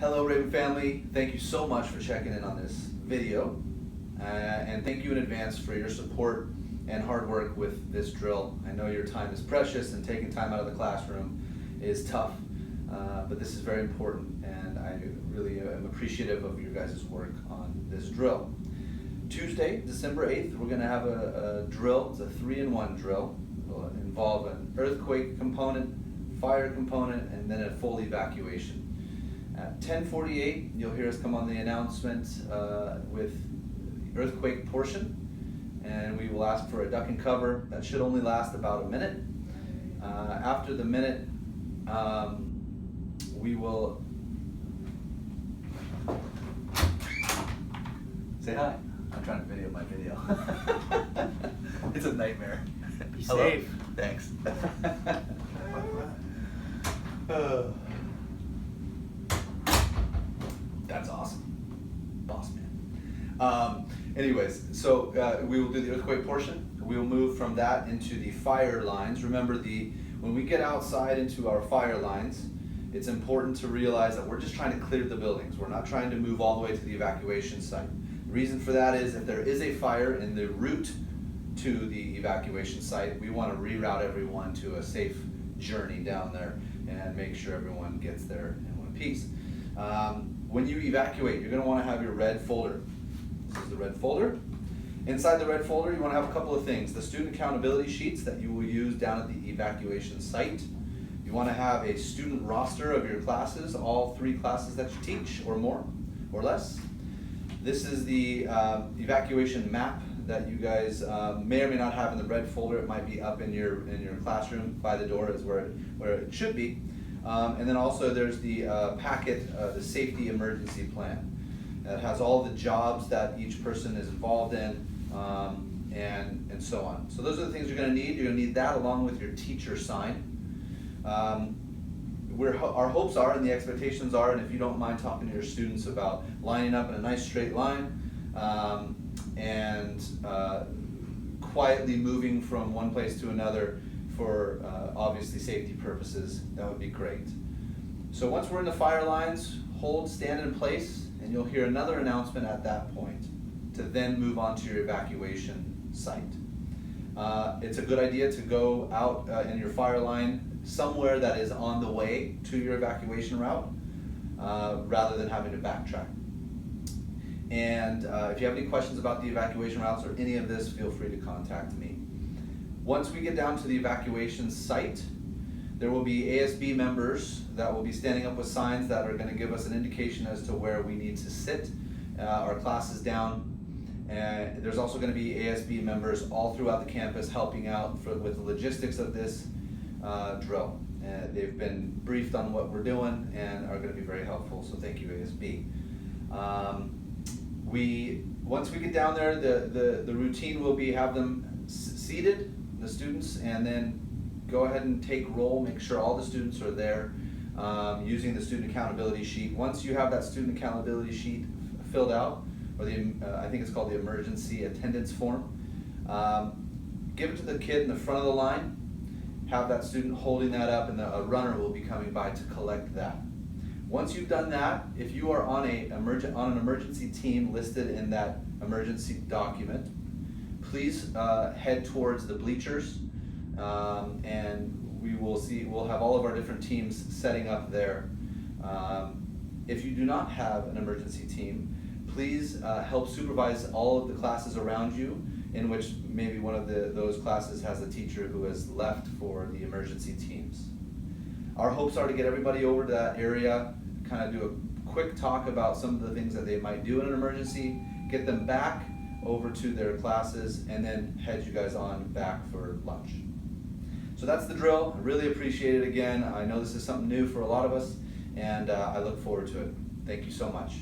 Hello Raven family, thank you so much for checking in on this video and thank you in advance for your support and hard work with this drill. I know your time is precious and taking time out of the classroom is tough, but this is very important and I really am appreciative of your guys' work on this drill. Tuesday, December 8th, we're going to have a drill. It's a 3-in-1 drill. It will involve an earthquake component, fire component, and then a full evacuation. At 10:48, you'll hear us come on the announcement with the earthquake portion, and we will ask for a duck and cover. That should only last about a minute. After the minute, we will say hi. I'm trying to video my video. It's a nightmare. Be Hello? safe. Thanks. That's awesome. Boss man. Anyways, so we will do the earthquake portion. We will move from that into the fire lines. Remember, when we get outside into our fire lines, it's important to realize that we're just trying to clear the buildings. We're not trying to move all the way to the evacuation site. The reason for that is if there is a fire in the route to the evacuation site, we want to reroute everyone to a safe journey down there and make sure everyone gets there in one piece. When you evacuate, you're going to want to have your red folder. This is the red folder. Inside the red folder, you want to have a couple of things. The student accountability sheets that you will use down at the evacuation site. You want to have a student roster of your classes, all 3 classes that you teach, or more, or less. This is the evacuation map that you guys may or may not have in the red folder. It might be up in your classroom by the door is where it should be. And then also there's the packet, the safety emergency plan. It has all the jobs that each person is involved in and so on. So those are the things you're going to need. You're going to need that along with your teacher sign. Our hopes are and the expectations are, and if you don't mind talking to your students about lining up in a nice straight line and quietly moving from one place to another for obviously safety purposes, that would be great. So once we're in the fire lines, stand in place, and you'll hear another announcement at that point to then move on to your evacuation site. It's a good idea to go out in your fire line somewhere that is on the way to your evacuation route rather than having to backtrack. And if you have any questions about the evacuation routes or any of this, feel free to contact me. Once we get down to the evacuation site, there will be ASB members that will be standing up with signs that are going to give us an indication as to where we need to sit our classes down. And there's also going to be ASB members all throughout the campus helping out with the logistics of this drill. They've been briefed on what we're doing and are going to be very helpful, so thank you ASB. Once we get down there, the routine will be have them seated, the students, and then go ahead and take roll, make sure all the students are there using the student accountability sheet. Once you have that student accountability sheet filled out, or I think it's called the emergency attendance form, give it to the kid in the front of the line, have that student holding that up, and a runner will be coming by to collect that. Once you've done that, if you are on an emergency team listed in that emergency document, please head towards the bleachers, and we'll have all of our different teams setting up there. If you do not have an emergency team, please help supervise all of the classes around you, in which maybe one of those classes has a teacher who has left for the emergency teams. Our hopes are to get everybody over to that area, kind of do a quick talk about some of the things that they might do in an emergency, get them back over to their classes, and then head you guys on back for lunch. So that's the drill. I really appreciate it again. I know this is something new for a lot of us, and I look forward to it. Thank you so much.